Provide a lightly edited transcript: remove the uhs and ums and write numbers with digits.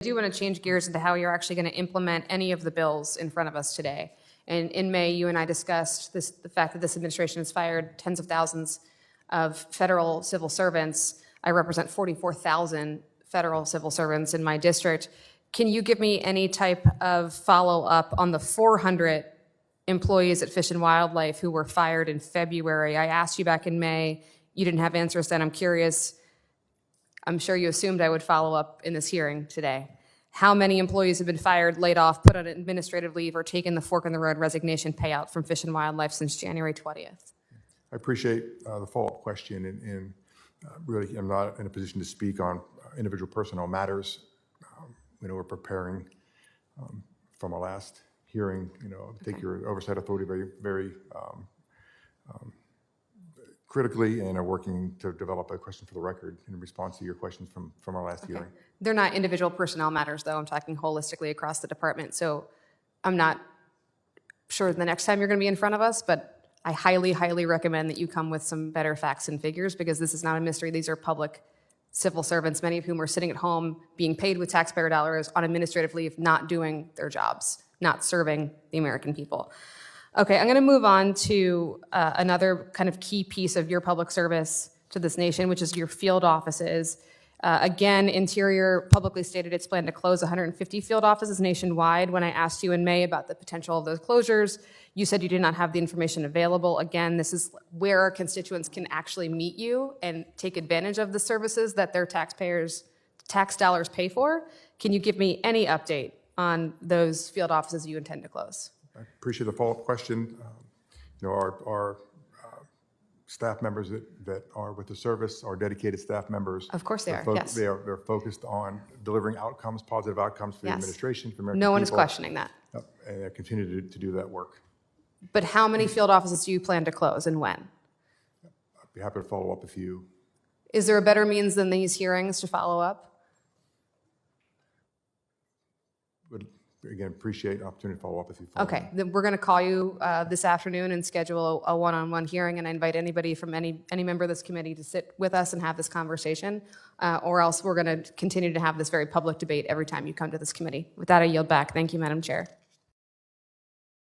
I do want to change gears into how you're actually going to implement any of the bills in front of us today. And in May, you and I discussed the fact that this administration has fired tens of thousands of federal civil servants. I represent 44,000 federal civil servants in my district. Can you give me any type of follow-up on the 400 employees at Fish and Wildlife who were fired in February? I asked you back in May. You didn't have answers then. I'm curious. I'm sure you assumed I would follow up in this hearing today. How many employees have been fired, laid off, put on administrative leave, or taken the fork-in-the-road resignation payout from Fish and Wildlife since January 20th? I appreciate the follow-up question, and really I'm not in a position to speak on individual personnel matters. We're preparing from our last hearing. Take your oversight authority very critically, and are working to develop a question for the record in response to your questions from our last hearing. They're not individual personnel matters, though. I'm talking holistically across the department. So I'm not sure the next time you're going to be in front of us, but I highly, highly recommend that you come with some better facts and figures, because this is not a mystery. These are public civil servants, many of whom are sitting at home being paid with taxpayer dollars on administrative leave, not doing their jobs, not serving the American people. Okay, I'm going to move on to another kind of key piece of your public service to this nation, which is your field offices. Again, Interior publicly stated its plan to close 150 field offices nationwide. When I asked you in May about the potential of those closures, you said you did not have the information available. Again, this is where our constituents can actually meet you and take advantage of the services that their taxpayers' tax dollars pay for. Can you give me any update on those field offices you intend to close? I appreciate the follow-up question. Our staff members that are with the service are dedicated staff members. Of course they are, yes. They're focused on delivering outcomes, positive outcomes for the administration, for American people. No one is questioning that. And they continue to do that work. But how many field offices do you plan to close, and when? I'd be happy to follow up with you. Is there a better means than these hearings to follow up? Would, again, appreciate the opportunity to follow up with you. Okay, then we're going to call you this afternoon and schedule a one-on-one hearing, and I invite anybody from any member of this committee to sit with us and have this conversation, or else we're going to continue to have this very public debate every time you come to this committee. With that, I yield back. Thank you, Madam Chair.